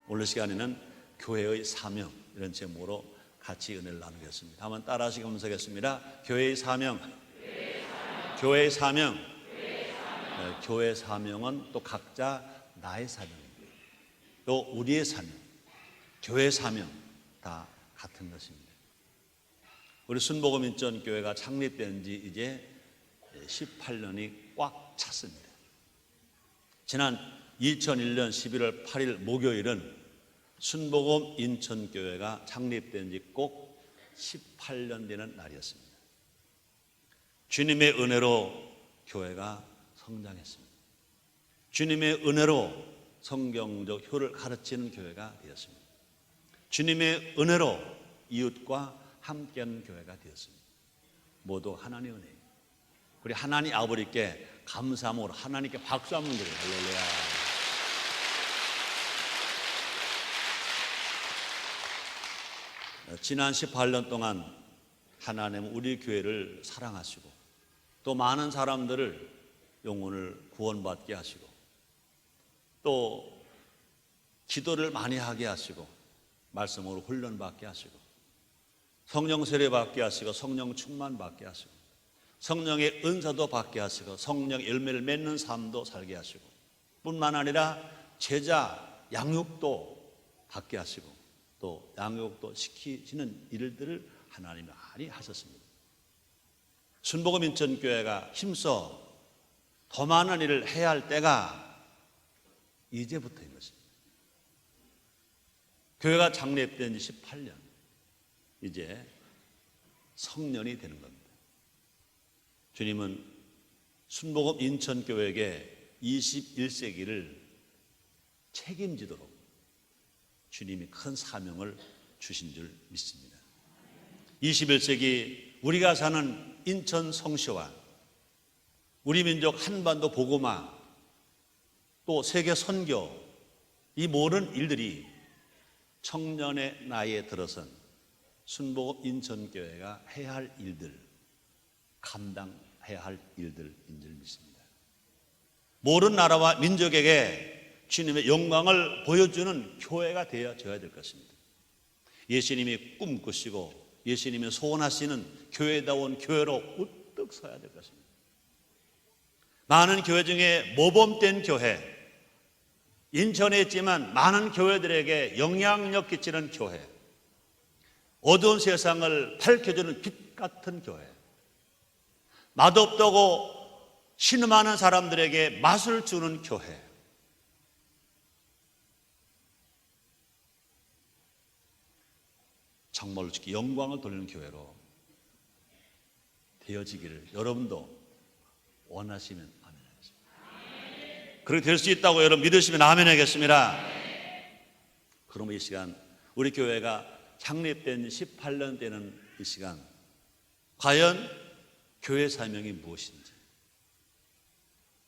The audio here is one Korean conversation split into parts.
오늘 시간에는 교회의 사명 이런 제목으로 같이 은혜를 나누겠습니다. 한번 따라 하시면서 하겠습니다. 교회의 사명. 교회의 사명. 네, 교회의 사명은 또 각자 나의 사명입니다. 또 우리의 사명, 교회의 사명 다 같은 것입니다. 우리 순복음인천교회가 창립된 지 이제 18년이 꽉 찼습니다. 지난 2001년 11월 8일 목요일은 순복음 인천교회가 창립된 지 꼭 18년 되는 날이었습니다. 주님의 은혜로 교회가 성장했습니다. 주님의 은혜로 성경적 효를 가르치는 교회가 되었습니다. 주님의 은혜로 이웃과 함께하는 교회가 되었습니다. 모두 하나님의 은혜. 우리 하나님 아버지께 감사함으로 하나님께 박수 한번 드려요. 할렐루야. 지난 18년 동안 하나님은 우리 교회를 사랑하시고 또 많은 사람들을 영혼을 구원받게 하시고 또 기도를 많이 하게 하시고 말씀으로 훈련받게 하시고 성령 세례 받게 하시고 성령 충만 받게 하시고 성령의 은사도 받게 하시고 성령 열매를 맺는 삶도 살게 하시고 뿐만 아니라 제자 양육도 받게 하시고 또 양육도 시키시는 일들을 하나님이 많이 하셨습니다. 순복음 인천교회가 힘써 더 많은 일을 해야 할 때가 이제부터인 것입니다. 교회가 창립된 지 18년, 이제 성년이 되는 겁니다. 주님은 순복음 인천교회에게 21세기를 책임지도록 주님이 큰 사명을 주신 줄 믿습니다. 21세기 우리가 사는 인천 성시와 우리 민족 한반도 복음화 또 세계 선교 이 모든 일들이 청년의 나이에 들어선 순복음 인천교회가 해야 할 일들, 감당해야 할 일들인 줄 믿습니다. 모든 나라와 민족에게 주님의 영광을 보여주는 교회가 되어져야 될 것입니다. 예수님이 꿈꾸시고 예수님이 소원하시는 교회다운 교회로 우뚝 서야 될 것입니다. 많은 교회 중에 모범된 교회, 인천에 있지만 많은 교회들에게 영향력 끼치는 교회, 어두운 세상을 밝혀주는 빛 같은 교회, 맛없다고 신음하는 사람들에게 맛을 주는 교회, 정말로 영광을 돌리는 교회로 되어지기를 여러분도 원하시면 아멘 하겠습니다. 그렇게 될 수 있다고 여러분 믿으시면 아멘 하겠습니다. 그럼 이 시간 우리 교회가 창립된 18년 되는 이 시간 과연 교회 사명이 무엇인지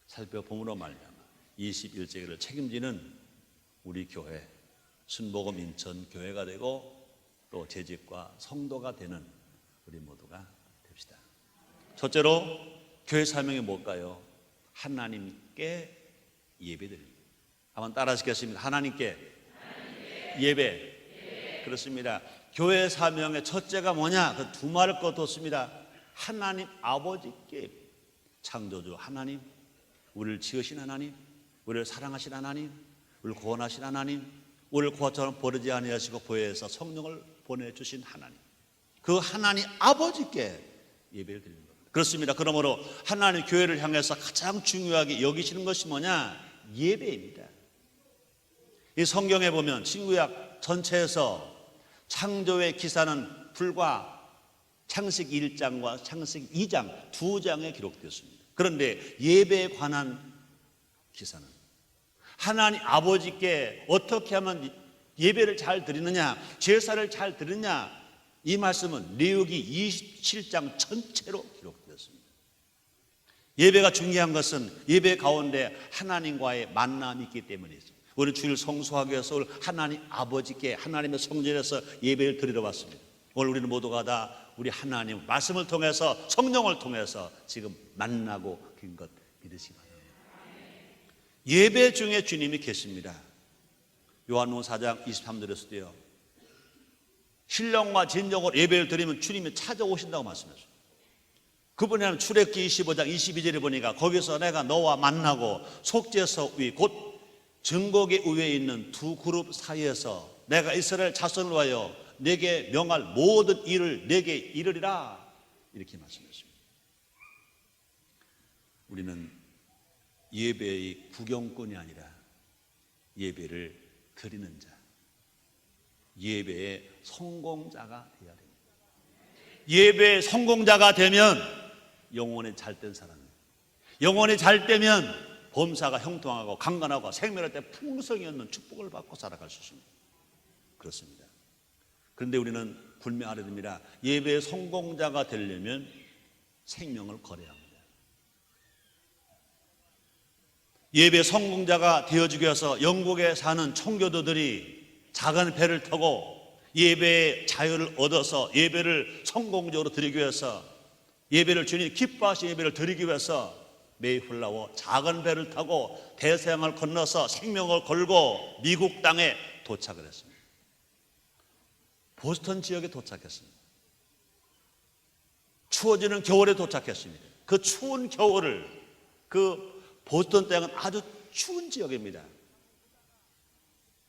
살펴봄으로 말미암아 21세기를 책임지는 우리 교회 순복음 인천 교회가 되고 또 재직과 성도가 되는 우리 모두가 됩시다. 첫째로 교회 사명이 뭘까요? 하나님께 예배드립니다. 한번 따라 하시겠습니다. 하나님께 예배. 그렇습니다. 교회 사명의 첫째가 뭐냐? 그 두 말을 거뒀습니다. 하나님 아버지께 창조주 하나님, 우리를 지으신 하나님, 우리를 사랑하신 하나님, 우리를 구원하신 하나님, 우리를 고아처럼 버리지 아니하시고 보혜해서 성령을 보내주신 하나님, 그 하나님 아버지께 예배를 드리는 겁니다. 그렇습니다. 그러므로 하나님 교회를 향해서 가장 중요하게 여기시는 것이 뭐냐? 예배입니다. 이 성경에 보면 신구약 전체에서 창조의 기사는 불과 창세기 1장과 창세기 2장 두 장에 기록되었습니다. 그런데 예배에 관한 기사는 하나님 아버지께 어떻게 하면 예배를 잘 드리느냐, 제사를 잘 드리느냐, 이 말씀은 레위기 27장 전체로 기록되었습니다. 예배가 중요한 것은 예배 가운데 하나님과의 만남이 있기 때문이죠. 우리 주일 성수하기 위해서 하나님 아버지께 하나님의 성전에서 예배를 드리러 왔습니다. 오늘 우리는 모두가 다 우리 하나님 말씀을 통해서 성령을 통해서 지금 만나고 긴 것 믿으시기 바랍니다. 예배 중에 주님이 계십니다. 요한복음 4장 23절에서도요, 신령과 진정으로 예배를 드리면 주님이 찾아오신다고 말씀했어요. 그분이 하면 출애굽기 25장 22절에 보니까 거기서 내가 너와 만나고 속죄서 위 곧 증거계 위에 있는 두 그룹 사이에서 내가 이스라엘 자손을 위하여 내게 명할 모든 일을 내게 이르리라, 이렇게 말씀했습니다. 우리는 예배의 구경꾼이 아니라 예배를 드리는 자, 예배의 성공자가 되어야 됩니다. 예배의 성공자가 되면 영혼이 잘된 사람입니다. 영혼이 잘 되면 범사가 형통하고 강건하고 생명할 때 풍성이 없는 축복을 받고 살아갈 수 있습니다. 그렇습니다. 그런데 우리는 분명하게 됩니다. 예배의 성공자가 되려면 생명을 걸어야 합니다. 예배 성공자가 되어주기 위해서 영국에 사는 청교도들이 작은 배를 타고 예배의 자유를 얻어서 예배를 성공적으로 드리기 위해서, 예배를 주님 기뻐하신 예배를 드리기 위해서 메이플라워 작은 배를 타고 대서양을 건너서 생명을 걸고 미국 땅에 도착을 했습니다. 보스턴 지역에 도착했습니다. 추워지는 겨울에 도착했습니다. 그 추운 겨울을, 그 보스턴 땅은 아주 추운 지역입니다.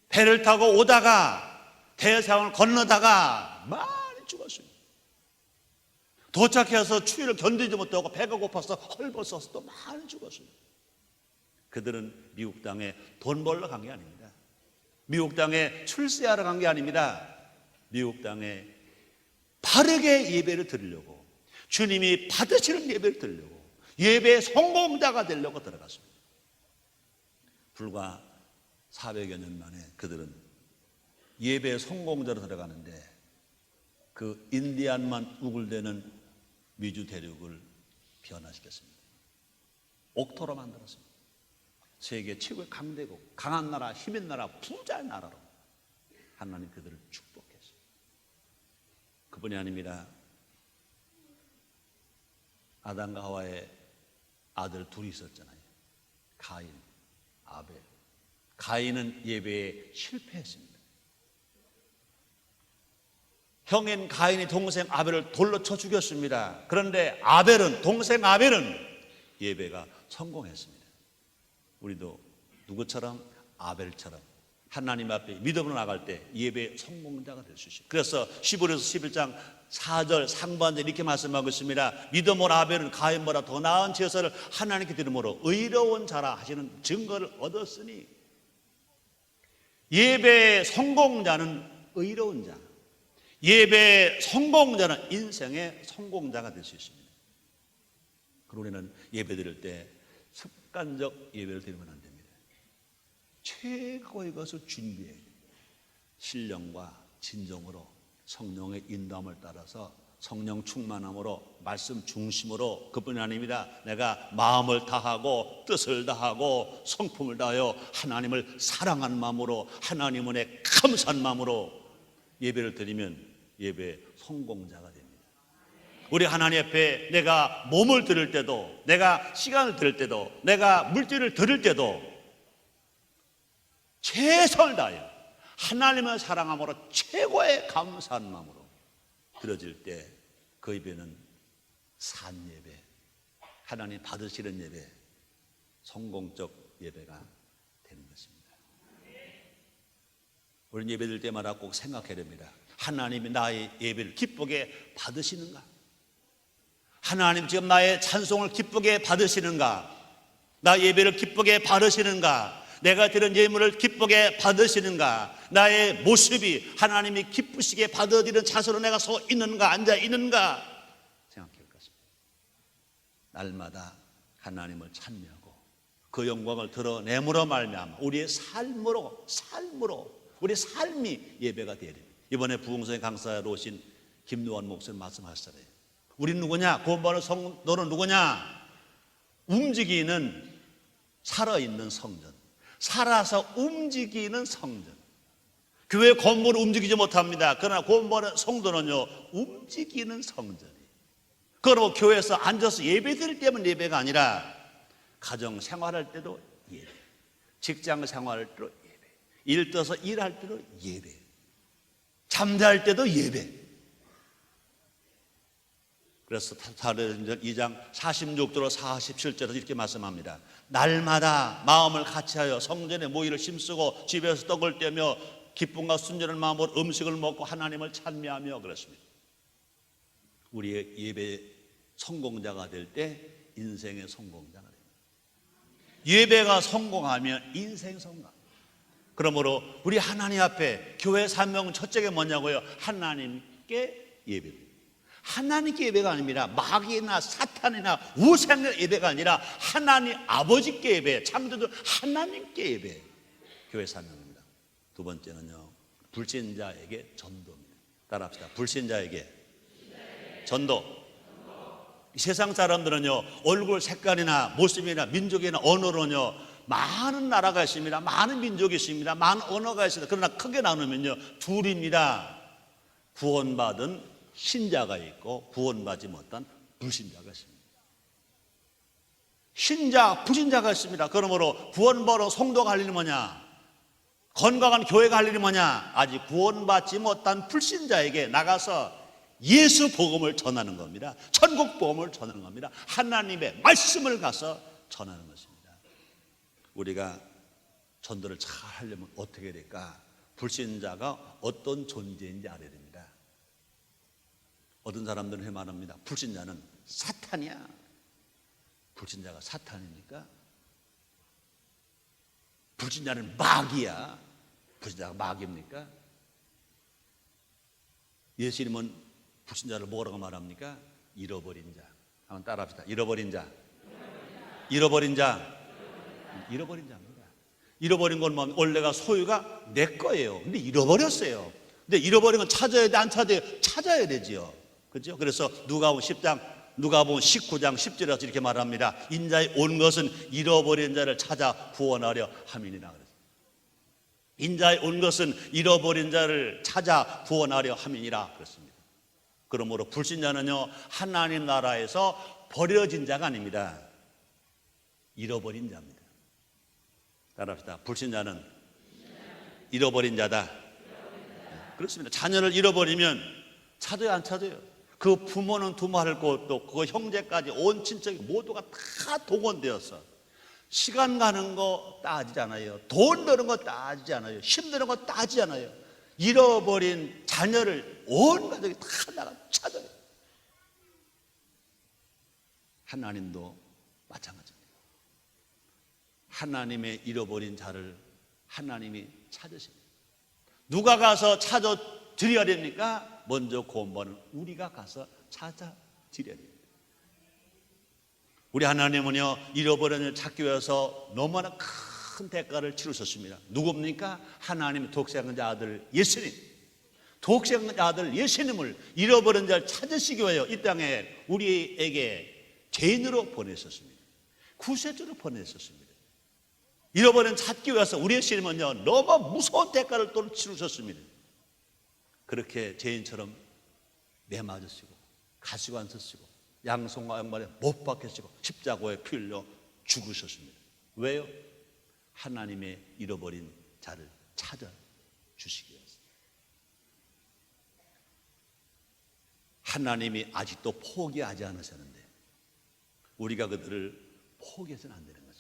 배를 타고 오다가 대서양을 건너다가 많이 죽었습니다. 도착해서 추위를 견디지 못하고 배가 고파서 헐벗어서 또 많이 죽었습니다. 그들은 미국 땅에 돈 벌러 간 게 아닙니다. 미국 땅에 출세하러 간 게 아닙니다. 미국 땅에 바르게 예배를 드리려고, 주님이 받으시는 예배를 드리려고, 예배의 성공자가 되려고 들어갔습니다. 불과 400여 년 만에 그들은 예배의 성공자로 들어가는데 그 인디안만 우글대는 미주 대륙을 변화시켰습니다. 옥토로 만들었습니다. 세계 최고의 강대국, 강한 나라, 힘있는 나라, 부자의 나라로 하나님 그들을 축복했어요. 그뿐이 아닙니다. 아담과 하와의 아들 둘이 있었잖아요. 가인, 아벨. 가인은 예배에 실패했습니다. 형인 가인이 동생 아벨을 돌로 쳐 죽였습니다. 그런데 동생 아벨은 예배가 성공했습니다. 우리도 누구처럼? 아벨처럼 하나님 앞에 믿음으로 나갈 때 예배의 성공자가 될 수 있습니다. 그래서 시브리서 11장 4절 상반절 이렇게 말씀하고 있습니다. 믿음으로 아벨은 가인보다 더 나은 제사를 하나님께 드림으로 의로운 자라 하시는 증거를 얻었으니, 예배의 성공자는 의로운 자, 예배의 성공자는 인생의 성공자가 될 수 있습니다. 그리고 우리는 예배 드릴 때 습관적 예배를 드리면 안 됩니다. 최고의 것을 준비해야 됩니다. 신령과 진정으로 성령의 인도함을 따라서 성령 충만함으로 말씀 중심으로, 그뿐이 아닙니다. 내가 마음을 다하고 뜻을 다하고 성품을 다하여 하나님을 사랑한 마음으로, 하나님 은혜 감사한 마음으로 예배를 드리면 예배의 성공자가 됩니다. 우리 하나님 앞에 내가 몸을 들을 때도, 내가 시간을 들을 때도, 내가 물질을 들을 때도 최선을 다하여 하나님을 사랑함으로 최고의 감사한 마음으로 드려질 때 그 예배는 산 예배, 하나님 받으시는 예배, 성공적 예배가 되는 것입니다. 우리는 예배 드릴 때마다 꼭 생각해야 됩니다. 하나님이 나의 예배를 기쁘게 받으시는가? 하나님 지금 나의 찬송을 기쁘게 받으시는가? 나 예배를 기쁘게 받으시는가? 내가 드린 예물을 기쁘게 받으시는가? 나의 모습이 하나님이 기쁘시게 받아들이는 자세로 내가 서 있는가, 앉아 있는가 생각해 볼 것입니다. 날마다 하나님을 찬미하고 그 영광을 드러내므로 말미암아 우리의 삶으로 우리의 삶이 예배가 되어야 됩니다. 이번에 부흥성의 강사로 오신 김노환 목사님 말씀하시잖아요. 우리는 누구냐? 구원받은 성도는 누구냐? 움직이는, 살아있는 성전, 살아서 움직이는 성전. 교회 건물을 움직이지 못합니다. 그러나 구원받은 성도는요, 움직이는 성전이에요. 그러고 교회에서 앉아서 예배 드릴 때만 예배가 아니라 가정 생활할 때도 예배, 직장 생활할 때도 예배, 일 떠서 일할 때도 예배, 잠잘 때도 예배. 그래서 사도행전 2장 46절로 47절에서 이렇게 말씀합니다. 날마다 마음을 같이하여 성전에 모이를 힘쓰고 집에서 떡을 떼며 기쁨과 순전한 마음으로 음식을 먹고 하나님을 찬미하며 그랬습니다. 우리의 예배 성공자가 될 때 인생의 성공자가 됩니다. 예배가 성공하면 인생 성공. 그러므로 우리 하나님 앞에 교회 사명 첫째가 뭐냐고요? 하나님께 예배입니다. 하나님께 예배가 아닙니다. 마귀나 사탄이나 우상의 예배가 아니라 하나님 아버지께 예배, 창조주 하나님께 예배. 교회 사명입니다. 두 번째는요, 불신자에게 전도입니다. 따라합시다. 불신자에게 전도. 세상 사람들은요, 얼굴 색깔이나 모습이나 민족이나 언어로는요, 많은 나라가 있습니다. 많은 민족이 있습니다. 많은 언어가 있습니다. 그러나 크게 나누면요, 둘입니다. 구원받은 신자가 있고 구원받지 못한 불신자가 있습니다. 신자, 불신자가 있습니다. 그러므로 구원받은 성도가 할 일이 뭐냐? 건강한 교회가 할 일이 뭐냐? 아직 구원받지 못한 불신자에게 나가서 예수 복음을 전하는 겁니다. 천국 복음을 전하는 겁니다. 하나님의 말씀을 가서 전하는 것입니다. 우리가 전도를 잘 하려면 어떻게 될까? 불신자가 어떤 존재인지 알아야 됩니다. 어떤 사람들은 해 말합니다. 불신자는 사탄이야. 불신자가 사탄입니까? 불신자는 마귀야. 불신자가 마귀입니까? 예수님은 불신자를 뭐라고 말합니까? 잃어버린 자. 한번 따라합시다. 잃어버린 자. 잃어버린 자. 잃어버린 자입니다. 잃어버린 건 뭐, 원래가 소유가 내 거예요. 근데 잃어버렸어요. 근데 잃어버린 건 찾아야 돼, 안 찾아야 돼? 찾아야 되지요. 그렇죠? 그래서 누가복음 19장 10절에서 이렇게 말합니다. 인자에 온 것은 잃어버린 자를 찾아 구원하려 함이니라. 인자에 온 것은 잃어버린 자를 찾아 구원하려 함이니라 그랬습니다. 그러므로 불신자는요, 하나님 나라에서 버려진 자가 아닙니다. 잃어버린 자입니다. 따라합시다. 불신자는 잃어버린 자다. 그렇습니다. 자녀를 잃어버리면 찾아요, 안 찾아요? 그 부모는 두말할 것도 없고 그 형제까지 온 친척이 모두가 다 동원되어서 시간 가는 거 따지지 않아요. 돈 드는 거 따지지 않아요. 힘드는 거 따지지 않아요. 잃어버린 자녀를 온 가족이 다 나가 찾아요. 하나님도 마찬가지입니다. 하나님의 잃어버린 자를 하나님이 찾으십니다. 누가 가서 찾아 드려야 됩니까? 먼저 구원받은 우리가 가서 찾아드려야 됩니다. 우리 하나님은요, 잃어버린 일 찾기 위해서 너무나 큰 대가를 치르셨습니다. 누굽니까? 하나님의 독생자 아들 예수님. 독생자 아들 예수님을 잃어버린 자를 찾으시기 위하여 이 땅에 우리에게 죄인으로 보내셨습니다. 구세주로 보내셨습니다. 잃어버린 찾기 위해서 우리 예수님은요, 너무 무서운 대가를 또 치르셨습니다. 그렇게 죄인처럼 매맞으시고 가시고 앉으시고 양손과 양발에 못 박히시고 십자가에 피 흘려 죽으셨습니다. 왜요? 하나님의 잃어버린 자를 찾아주시기 위해서. 하나님이 아직도 포기하지 않으셨는데 우리가 그들을 포기해서는 안 되는 것입니다.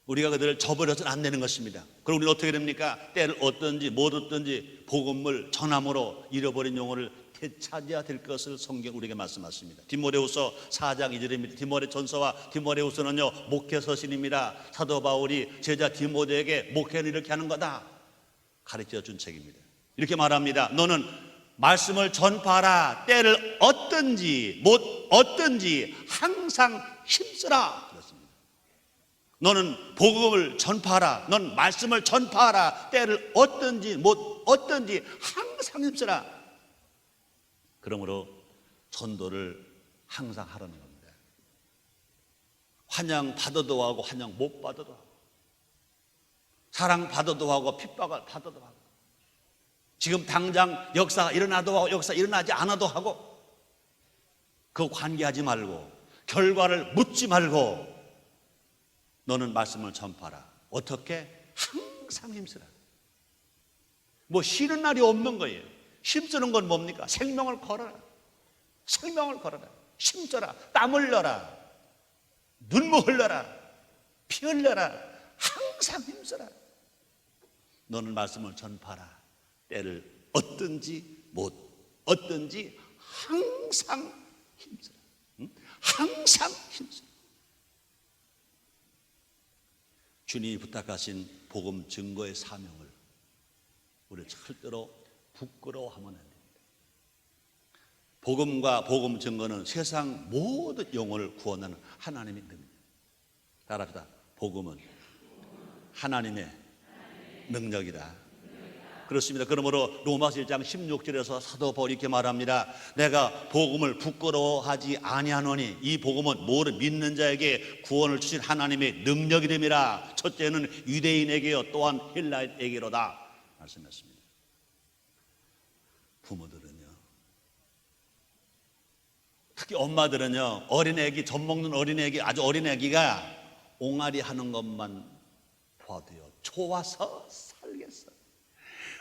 우리가 그들을 저버려서는 안 되는 것입니다. 그럼 우리는 어떻게 됩니까? 때를 얻든지 못 얻든지 복음을 전함으로 잃어버린 영혼을 되찾아야 될 것을 성경 우리에게 말씀하십니다. 디모데후서 4장 2절입니다. 디모데전서와 디모데후서는요, 목회 서신입니다. 사도 바울이 제자 디모데에게 목회를 이렇게 하는 거다 가르쳐 준 책입니다. 이렇게 말합니다. 너는 말씀을 전파하라. 때를 얻든지 못 얻든지 항상 힘쓰라. 너는 복음을 전파하라. 넌 말씀을 전파하라. 때를 얻든지 못 얻든지 항상 힘쓰라. 그러므로 전도를 항상 하라는 겁니다. 환영 받아도 하고 환영 못 받아도 하고 사랑 받아도 하고 핍박을 받아도 하고 지금 당장 역사가 일어나도 하고 역사 일어나지 않아도 하고 그거 관계하지 말고 결과를 묻지 말고 너는 말씀을 전파하라. 어떻게? 항상 힘쓰라. 뭐 쉬는 날이 없는 거예요. 힘쓰는 건 뭡니까? 생명을 걸어라. 생명을 걸어라. 힘써라. 땀 흘려라. 눈물 흘려라. 피 흘려라. 항상 힘써라. 너는 말씀을 전파라. 때를 얻든지 못 얻든지 항상 힘써라. 응? 항상 힘써라. 주님이 부탁하신 복음 증거의 사명을 우리 절대로 부끄러워하면 안 됩니다. 복음과 복음 증거는 세상 모든 영혼을 구원하는 하나님의 능력. 따라합시다. 복음은 하나님의 능력이다. 그렇습니다. 그러므로 로마서 1장 16절에서 사도 바울이 이렇게 말합니다. 내가 복음을 부끄러워하지 아니하노니 이 복음은 뭐를 믿는 자에게 구원을 주신 하나님의 능력이 됨이라. 첫째는 유대인에게요 또한 헬라인에게로다 말씀했습니다. 부모들은요, 특히 엄마들은요, 어린애기, 젖 먹는 어린애기, 아주 어린애기가 옹알이 하는 것만 봐도요 좋아서 살겠어.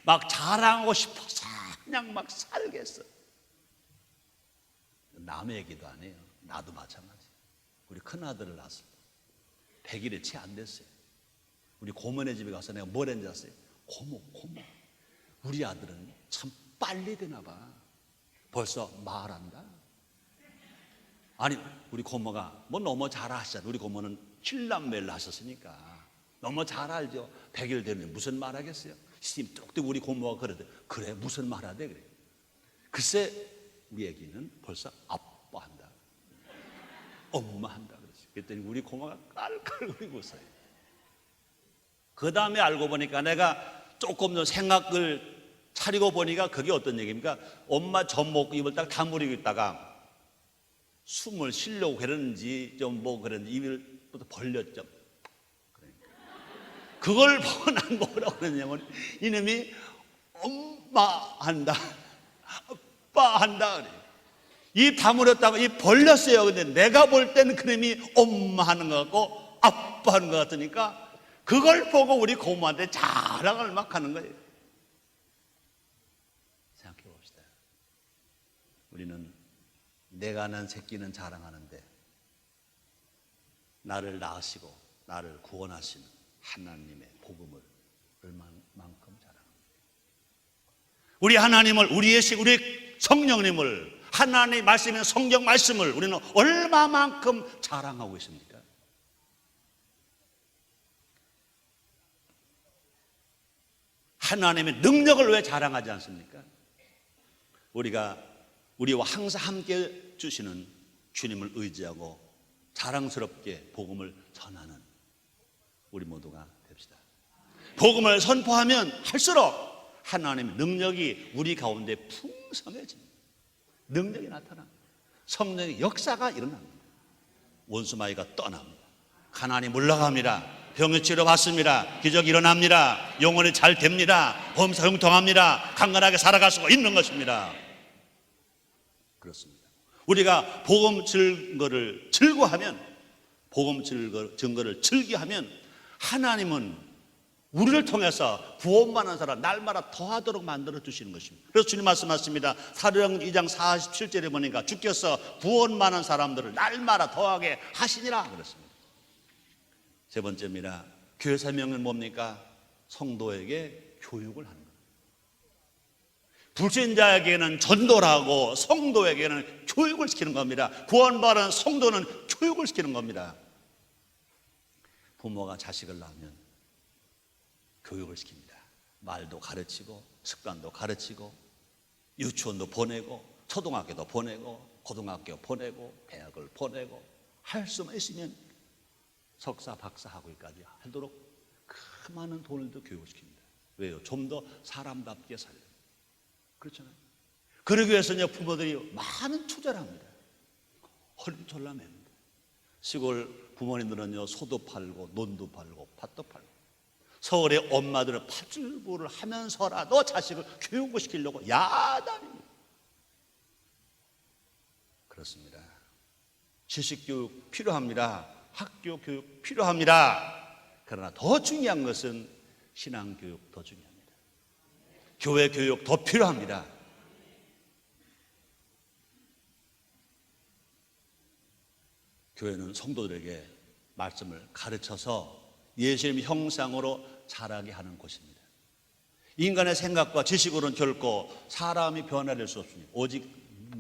막 자랑하고 싶어서 그냥 막 살겠어. 남의 얘기도 안 해요. 나도 마찬가지. 우리 큰아들을 낳았을 때 100일이 채 안 됐어요. 우리 고모네 집에 가서 내가 뭘 했는지 아세요? 고모 우리 아들은 참 빨리 되나 봐. 벌써 말한다. 아니 우리 고모가 뭐 너무 잘 하시잖아. 우리 고모는 7남매를 하셨으니까 너무 잘 알죠. 100일 되면 무슨 말 하겠어요? 스님 뚝뚝 우리 고모가 그러대. 그래 무슨 말 하대 그래. 글쎄 우리 애기는 벌써 아빠 한다, 엄마 한다 그랬어요. 그랬더니 우리 고모가 깔깔거리고 있어요. 그 다음에 알고 보니까 내가 조금 더 생각을 차리고 보니까 그게 어떤 얘기입니까? 엄마 젖 먹고 입을 딱 다물고 있다가 숨을 쉬려고 그랬는지 좀 뭐 그랬는지 입을 벌렸죠. 그걸 보고 난 뭐라고 그러냐면 이놈이 엄마 한다, 아빠 한다 그래요. 입 다물었다고 입 벌렸어요. 근데 내가 볼 때는 그놈이 엄마 하는 것 같고 아빠 하는 것 같으니까 그걸 보고 우리 고모한테 자랑을 막 하는 거예요. 생각해 봅시다. 우리는 내가 난 새끼는 자랑하는데 나를 낳으시고 나를 구원하시는 하나님의 복음을 얼마만큼 자랑합니다. 우리 하나님을, 우리의 신, 우리 성령님을, 하나님의 말씀인 성경 말씀을 우리는 얼마만큼 자랑하고 있습니까? 하나님의 능력을 왜 자랑하지 않습니까? 우리와 항상 함께 주시는 주님을 의지하고 자랑스럽게 복음을 전하는 우리 모두가 됩시다. 복음을 선포하면 할수록 하나님의 능력이 우리 가운데 풍성해집니다. 능력이 나타납니다. 성령의 역사가 일어납니다. 원수마귀가 떠납니다. 가난이 물러갑니다. 병의 치료 받습니다. 기적이 일어납니다. 영혼이 잘 됩니다. 범사 형통합니다. 강건하게 살아갈 수가 있는 것입니다. 그렇습니다. 우리가 복음 증거를 즐거하면, 복음 증거를 즐기하면 하나님은 우리를 통해서 구원받는 사람 날마다 더하도록 만들어 주시는 것입니다. 그래서 주님 말씀하십니다. 사도행 2장 47절에 보니까 주께서 구원받는 사람들을 날마다 더하게 하시니라 그랬습니다. 세 번째입니다. 교회 사명은 뭡니까? 성도에게 교육을 하는 겁니다. 불신자에게는 전도를 하고 성도에게는 교육을 시키는 겁니다. 구원받은 성도는 교육을 시키는 겁니다. 부모가 자식을 낳으면 교육을 시킵니다. 말도 가르치고 습관도 가르치고 유치원도 보내고 초등학교도 보내고 고등학교 보내고 대학을 보내고 할 수만 있으면 석사 박사 학위까지 하도록 그 많은 돈을 더 교육을 시킵니다. 왜요? 좀 더 사람답게 살려요. 그렇잖아요. 그러기 위해서는 부모들이 많은 투자를 합니다. 헐리졸라맵니다. 시골 부모님들은요 소도 팔고 논도 팔고 밭도 팔고, 서울의 엄마들은 팥줄부를 하면서라도 자식을 교육을 시키려고 야단입니다. 그렇습니다. 지식교육 필요합니다. 학교 교육 필요합니다. 그러나 더 중요한 것은 신앙교육 더 중요합니다. 교회 교육 더 필요합니다. 교회는 성도들에게 말씀을 가르쳐서 예수님 형상으로 자라게 하는 곳입니다. 인간의 생각과 지식으로는 결코 사람이 변화될 수 없습니다. 오직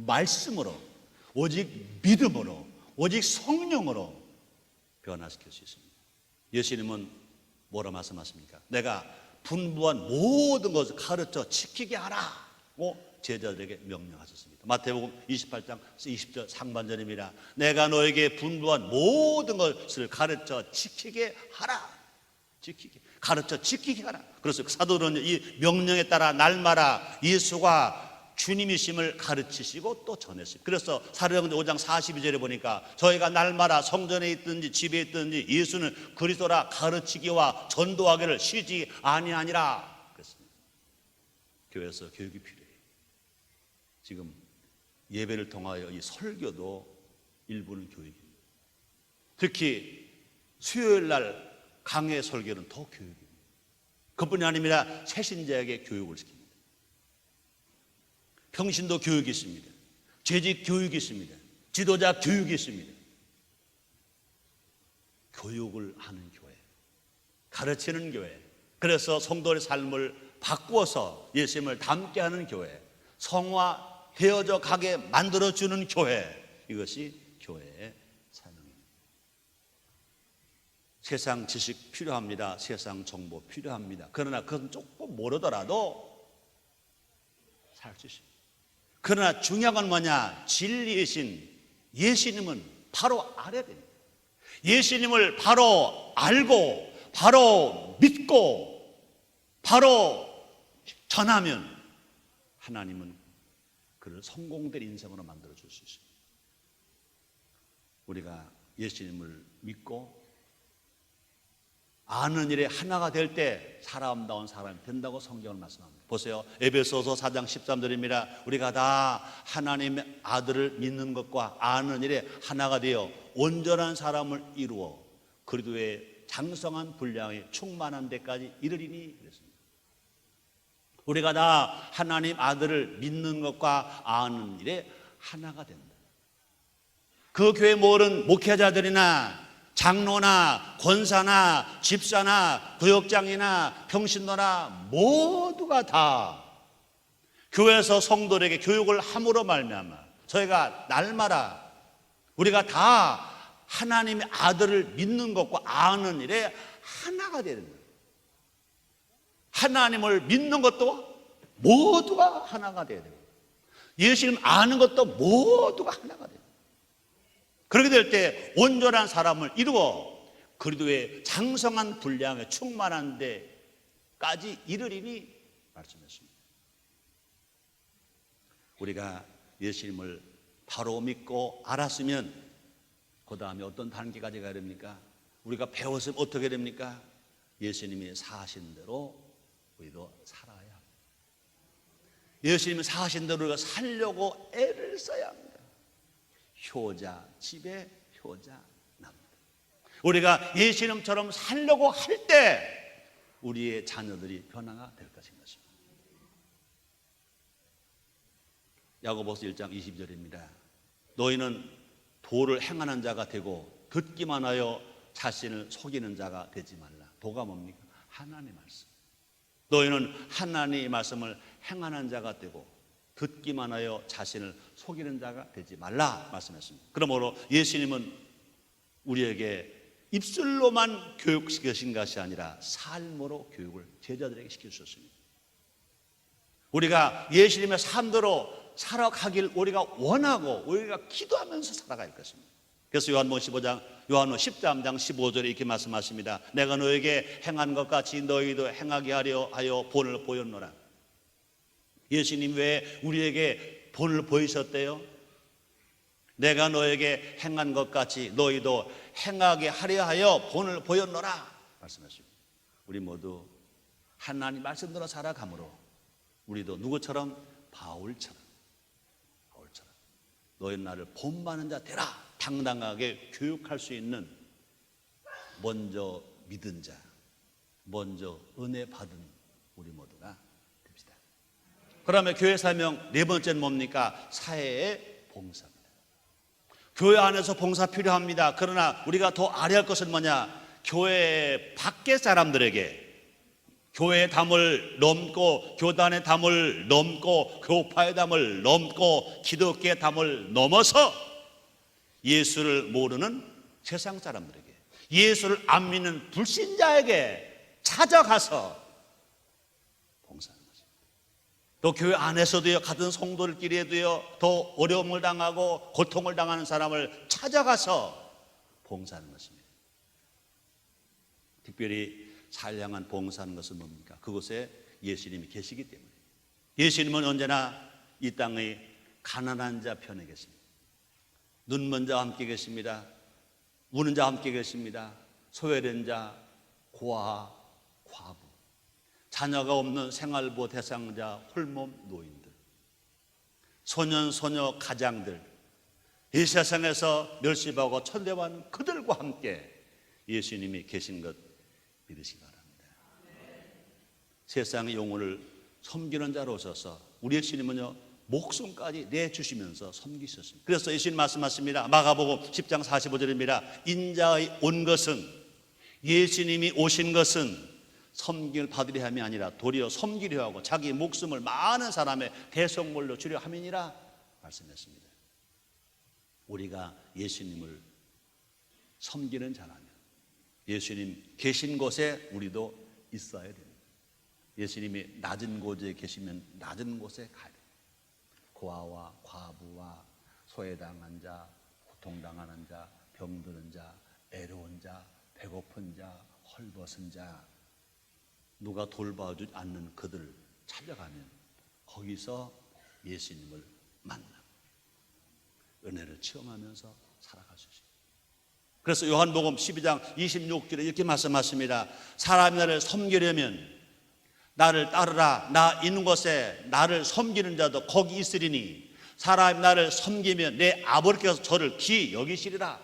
말씀으로, 오직 믿음으로, 오직 성령으로 변화시킬 수 있습니다. 예수님은 뭐라 말씀하십니까? 내가 분부한 모든 것을 가르쳐 지키게 하라고 제자들에게 명령하셨습니다. 마태복음 28장 20절 상반절입니다. 내가 너에게 분부한 모든 것을 가르쳐 지키게 하라. 가르쳐 지키게 하라. 그래서 사도는 이 명령에 따라 날마다 예수가 주님이심을 가르치시고 또 전했습니다. 그래서 사도행전 5장 42절에 보니까 저희가 날마다 성전에 있든지 집에 있든지 예수는 그리스도라 가르치기와 전도하기를 쉬지 아니하니라 그랬습니다. 교회에서 교육이 필요해요. 지금 예배를 통하여 이 설교도 일부는 교육입니다. 특히 수요일 날 강해 설교는 더 교육입니다. 그뿐이 아닙니다. 새신자에게 교육을 시킵니다. 평신도 교육이 있습니다. 재직 교육이 있습니다. 지도자 교육이 있습니다. 교육을 하는 교회, 가르치는 교회, 그래서 성도의 삶을 바꾸어서 예수님을 닮게 하는 교회, 성화되어져 가게 만들어주는 교회, 이것이 교회의 사명입니다. 세상 지식 필요합니다. 세상 정보 필요합니다. 그러나 그건 조금 모르더라도 살 수 있습니다. 그러나 중요한 건 뭐냐? 진리이신 예수님은 바로 알아야 됩니다. 예수님을 바로 알고 바로 믿고 바로 전하면 하나님은 그를 성공된 인생으로 만들어줄 수 있습니다. 우리가 예수님을 믿고 아는 일에 하나가 될 때 사람다운 사람이 된다고 성경은 말씀합니다. 보세요. 에베소서 4장 13절입니다. 우리가 다 하나님의 아들을 믿는 것과 아는 일에 하나가 되어 온전한 사람을 이루어 그리스도의 장성한 분량에 충만한 데까지 이르리니 그랬습니다. 우리가 다 하나님 아들을 믿는 것과 아는 일에 하나가 된다. 그 교회 모든 목회자들이나 장로나 권사나 집사나 구역장이나 평신도나 모두가 다 교회에서 성도들에게 교육을 함으로 말미암아 저희가 날마다 우리가 다 하나님의 아들을 믿는 것과 아는 일에 하나가 되는 거예요. 하나님을 믿는 것도 모두가 하나가 되어야 돼요. 예수님 아는 것도 모두가 하나가 돼요. 그렇게 될 때 온전한 사람을 이루어 그리스도의 장성한 분량에 충만한 데까지 이르리니 말씀했습니다. 우리가 예수님을 바로 믿고 알았으면 그 다음에 어떤 단계까지 가야 됩니까? 우리가 배웠으면 어떻게 됩니까? 예수님이 사신 대로 우리도 살아야 합니다. 예수님이 사신 대로 우리가 살려고 애를 써야 합니다. 효자 집에 효자 납니다. 우리가 예수님처럼 살려고 할 때 우리의 자녀들이 변화가 될 것인 것입니다. 야고보서 1장 22절입니다. 너희는 도를 행하는 자가 되고 듣기만 하여 자신을 속이는 자가 되지 말라. 도가 뭡니까? 하나님의 말씀. 너희는 하나님의 말씀을 행하는 자가 되고 듣기만 하여 자신을 속이는 자가 되지 말라 말씀했습니다. 그러므로 예수님은 우리에게 입술로만 교육시키신 것이 아니라 삶으로 교육을 제자들에게 시키셨습니다. 우리가 예수님의 삶대로 살아가길 우리가 원하고 우리가 기도하면서 살아갈 것입니다. 그래서 요한복음 10장 15절에 이렇게 말씀하십니다. 내가 너에게 행한 것 같이 너희도 행하게 하려 하여 본을 보였노라. 예수님 왜 우리에게 본을 보이셨대요? 내가 너에게 행한 것 같이 너희도 행하게 하려 하여 본을 보였노라 말씀하십니다. 우리 모두 하나님 말씀대로 살아가므로 우리도 누구처럼? 바울처럼 너희 나를 본받는 자 되라 당당하게 교육할 수 있는 먼저 믿은 자 먼저 은혜 받은 우리 모두가 됩시다. 그러면 교회 사명 네 번째는 뭡니까? 사회의 봉사입니다. 교회 안에서 봉사 필요합니다. 그러나 우리가 더 알아야 할 것은 뭐냐? 교회 밖의 사람들에게 교회의 담을 넘고 교단의 담을 넘고 교파의 담을 넘고 기독교의 담을 넘어서 예수를 모르는 세상 사람들에게, 예수를 안 믿는 불신자에게 찾아가서 봉사하는 것입니다. 또 교회 안에서도요, 같은 성도들끼리에도요, 더 어려움을 당하고 고통을 당하는 사람을 찾아가서 봉사하는 것입니다. 특별히 살량한 봉사하는 것은 뭡니까? 그곳에 예수님이 계시기 때문에. 예수님은 언제나 이 땅의 가난한 자 편에 계십니다. 눈먼 자와 함께 계십니다. 우는 자와 함께 계십니다. 소외된 자, 고아, 과부, 자녀가 없는 생활보 대상자, 홀몸 노인들, 소년, 소녀, 가장들, 이 세상에서 멸시받고 천대받는 그들과 함께 예수님이 계신 것 믿으시기 바랍니다. 세상의 영혼을 섬기는 자로 오셔서 우리 예수님은요, 목숨까지 내주시면서 섬기셨습니다. 그래서 예수님 말씀하십니다. 마가복음 10장 45절입니다. 인자의 온 것은, 예수님이 오신 것은 섬김을 받으려 함이 아니라 도리어 섬기려 하고 자기 목숨을 많은 사람의 대속물로 주려 함이니라 말씀했습니다. 우리가 예수님을 섬기는 자라면 예수님 계신 곳에 우리도 있어야 됩니다. 예수님이 낮은 곳에 계시면 낮은 곳에 가야 됩니다. 고아와 과부와 소외당한 자, 고통당하는 자, 병드는 자, 애로운 자, 배고픈 자, 헐벗은 자, 누가 돌봐주지 않는 그들을 찾아가면 거기서 예수님을 만나고 은혜를 체험하면서 살아갈 수 있습니다. 그래서 요한복음 12장 26절에 이렇게 말씀하십니다. 사람이 나를 섬기려면 나를 따르라. 나 있는 곳에 나를 섬기는 자도 거기 있으리니 사람이 나를 섬기면 내 아버지께서 저를 귀히 여기시리라.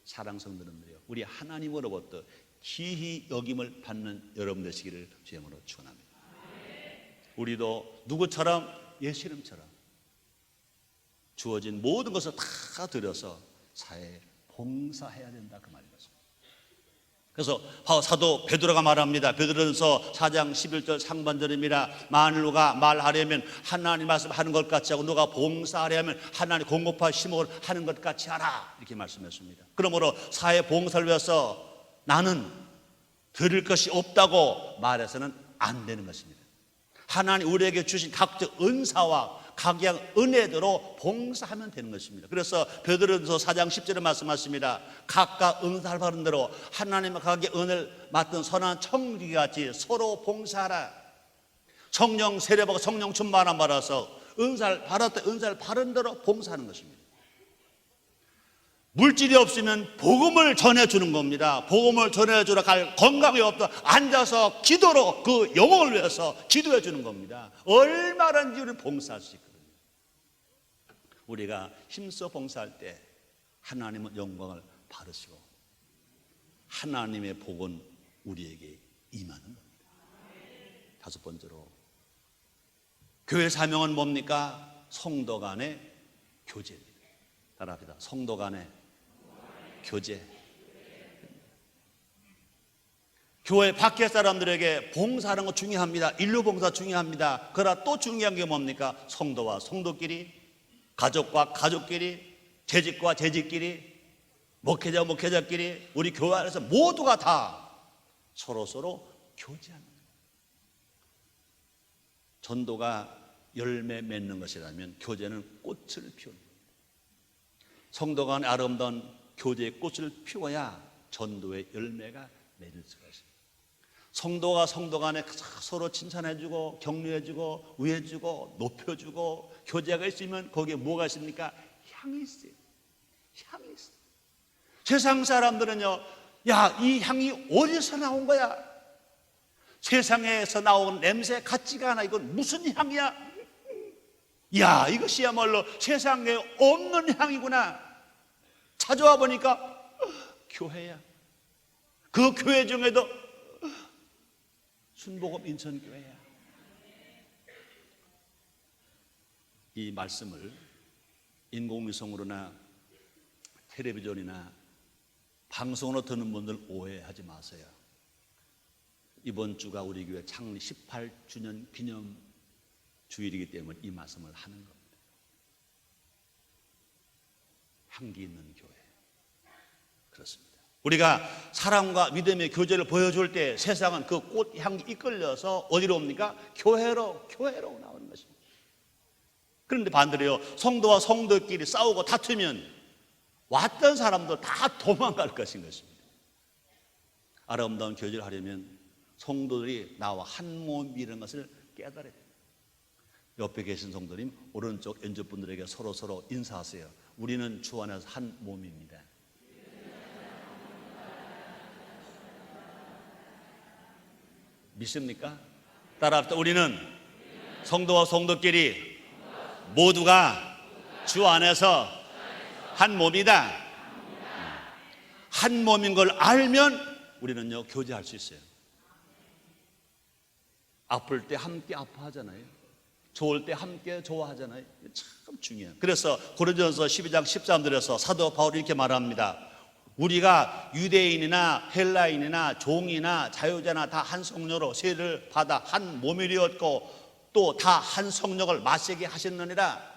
사랑하는 성도님들이요, 우리 하나님으로부터 귀히 여김을 받는 여러분 되시기를 주님으로 축원합니다. 우리도 누구처럼? 예수님처럼 주어진 모든 것을 다 들여서 사회에 봉사해야 된다, 그 말인 것입니다. 그래서 사도 베드로가 말합니다. 베드로전서 4장 11절 상반절입니다. 만일 누가 말하려면 하나님 말씀하는 것 같이 하고 누가 봉사하려면 하나님 공급하 심호를 하는 것 같이 하라, 이렇게 말씀했습니다. 그러므로 사회 봉사를 위해서 나는 들을 것이 없다고 말해서는 안 되는 것입니다. 하나님 우리에게 주신 각종 은사와 각양 은혜대로 봉사하면 되는 것입니다. 그래서 베드로전서 4장 10절에 말씀하십니다. 각각 은사를 받은 대로 하나님의 각의 은혜를 맡은 선한 청지기같이 서로 봉사하라. 성령 세례받고 성령 충만함 받아서 은사를 받았다, 은사를 받은 대로 봉사하는 것입니다. 물질이 없으면 복음을 전해주는 겁니다. 복음을 전해주러 갈 건강이 없다 앉아서 기도로 그 영혼을 위해서 기도해 주는 겁니다. 얼마든지 우리는 봉사할 수 있거든요. 우리가 힘써 봉사할 때 하나님은 영광을 받으시고 하나님의 복은 우리에게 임하는 겁니다. 다섯 번째로, 교회 사명은 뭡니까? 성도 간의 교제입니다. 따라합니다. 성도 간의 교제. 교회 밖의 사람들에게 봉사하는 거 중요합니다. 인류 봉사 중요합니다. 그러나 또 중요한 게 뭡니까? 성도와 성도끼리, 가족과 가족끼리, 재직과 재직끼리, 목회자와 목회자끼리, 우리 교회 안에서 모두가 다 서로 교제하는 거예요. 전도가 열매 맺는 것이라면 교제는 꽃을 피우는 거예요. 성도 간의 아름다운 교제의 꽃을 피워야 전도의 열매가 맺을 수가 있습니다. 성도가 성도 간에 서로 칭찬해주고 격려해주고 위해주고 높여주고 교제가 있으면 거기에 뭐가 있습니까? 향이 있어요. 향이 있어요. 세상 사람들은요, 야, 이 향이 어디서 나온 거야? 세상에서 나온 냄새 같지가 않아. 이건 무슨 향이야? 야, 이것이야말로 세상에 없는 향이구나. 찾아와 보니까 교회야. 그 교회 중에도 순복음 인천교회야. 이 말씀을 인공위성으로나 텔레비전이나 방송으로 듣는 분들 오해하지 마세요. 이번 주가 우리 교회 창립 18주년 기념 주일이기 때문에 이 말씀을 하는 겁니다. 향기 있는 교회. 그렇습니다. 우리가 사랑과 믿음의 교제를 보여줄 때 세상은 그 꽃 향기 이끌려서 어디로 옵니까? 교회로 나오는 것입니다. 그런데 반대로요, 성도와 성도끼리 싸우고 다투면 왔던 사람도 다 도망갈 것인 것입니다. 아름다운 교제를 하려면 성도들이 나와 한 몸이라는 것을 깨달아야 됩니다. 옆에 계신 성도님, 오른쪽 연주분들에게 서로 인사하세요. 우리는 주 안에서 한 몸입니다. 믿습니까? 따라합시다. 우리는 성도와 성도끼리 모두가 주 안에서 한 몸이다. 한 몸인 걸 알면 우리는요, 교제할 수 있어요. 아플 때 함께 아파하잖아요. 좋을 때 함께 좋아하잖아요. 참 중요해요. 그래서 고린도전서 12장 13절에서 사도 바울이 이렇게 말합니다. 우리가 유대인이나 헬라인이나 종이나 자유자나 다 한 성령으로 세례를 받아 한 몸이 되었고 또 다 한 성령을 마시게 하셨느니라.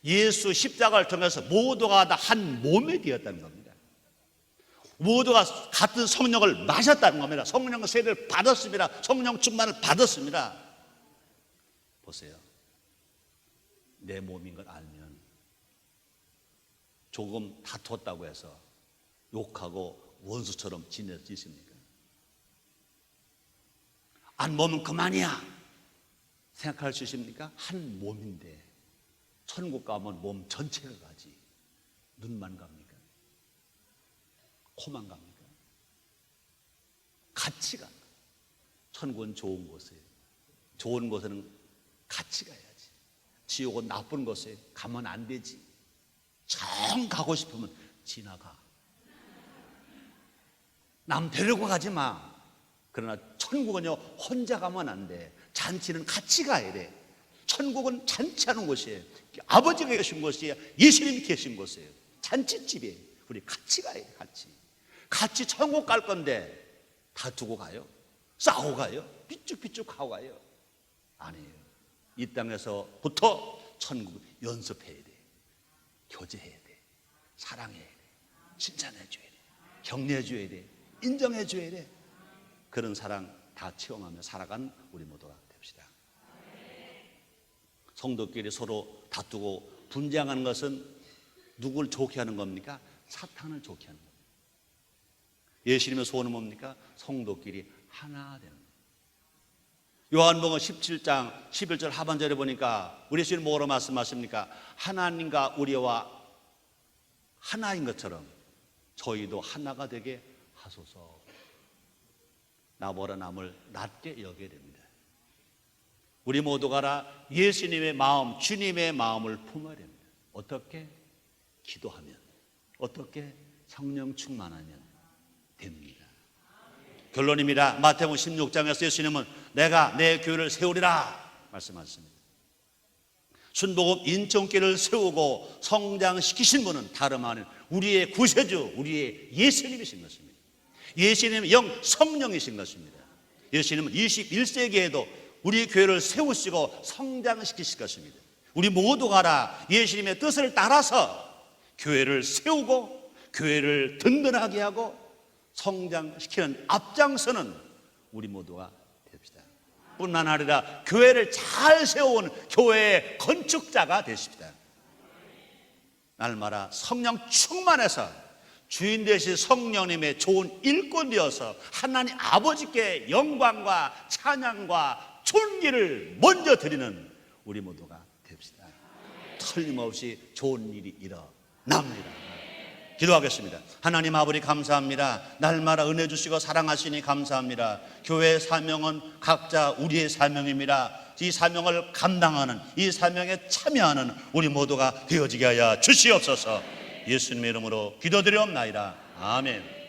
예수 십자가를 통해서 모두가 다 한 몸이 되었다는 겁니다. 모두가 같은 성령을 마셨다는 겁니다. 성령 세례를 받았습니다. 성령 충만을 받았습니다. 보세요. 내 몸인 걸 알면 조금 다퉜다고 해서 욕하고 원수처럼 지낼 수 있습니까? 안 보면 그만이야 생각할 수 있습니까? 한 몸인데 천국 가면 몸 전체가 가지. 눈만 갑니까? 코만 갑니까? 같이 가. 천국은 좋은 곳이에요. 좋은 곳에는 같이 가야지. 지옥은 나쁜 곳에 가면 안 되지. 정 가고 싶으면 지나가. 남 데리고 가지 마. 그러나 천국은요, 혼자 가면 안 돼. 잔치는 같이 가야 돼. 천국은 잔치하는 곳이에요. 아버지가 계신 곳이에요. 예수님이 계신 곳이에요. 잔치집이에요. 우리 같이 가야 돼. 같이 천국 갈 건데 다투고 가요? 싸우고 가요? 삐죽삐죽 하고 가요? 아니에요. 이 땅에서부터 천국 연습해야 돼. 교제해야 돼. 사랑해야 돼. 칭찬해줘야 돼. 격려해줘야 돼. 인정해줘야 돼. 그런 사랑 다 체험하며 살아간 우리 모두가 됩시다. 성도끼리 서로 다투고 분쟁하는 것은 누구를 좋게 하는 겁니까? 사탄을 좋게 하는 겁니다. 예수님의 소원은 뭡니까? 성도끼리 하나 되는 겁니다. 요한복음 17장 11절 하반절에 보니까 우리 예수님 뭐로 말씀하십니까? 하나님과 우리와 하나인 것처럼 저희도 하나가 되게 하소서. 나보다 남을 낮게 여겨야 됩니다. 우리 모두가 예수님의 마음, 주님의 마음을 품어야 됩니다. 어떻게? 기도하면, 어떻게? 성령 충만하면 됩니다. 결론입니다. 마태복음 16장에서 예수님은 내가 내 교회를 세우리라 말씀하셨습니다. 순복음 인천교회를 세우고 성장시키신 분은 다름 아닌 우리의 구세주, 우리의 예수님이신 것입니다. 예수님은 영 성령이신 것입니다. 예수님은 21세기에도 우리 교회를 세우시고 성장시키실 것입니다. 우리 모두가 예수님의 뜻을 따라서 교회를 세우고 교회를 든든하게 하고 성장시키는 앞장서는 우리 모두가 됩시다. 뿐만 아니라 교회를 잘 세워온 교회의 건축자가 되십시다. 날마다 성령 충만해서 주인 되신 성령님의 좋은 일꾼 되어서 하나님 아버지께 영광과 찬양과 존귀를 먼저 드리는 우리 모두가 됩시다. 틀림없이 좋은 일이 일어납니다. 기도하겠습니다. 하나님 아버지 감사합니다. 날마다 은혜 주시고 사랑하시니 감사합니다. 교회의 사명은 각자 우리의 사명입니다. 이 사명을 감당하는, 이 사명에 참여하는 우리 모두가 되어지게 하여 주시옵소서. 예수님의 이름으로 기도드리옵나이다. 아멘.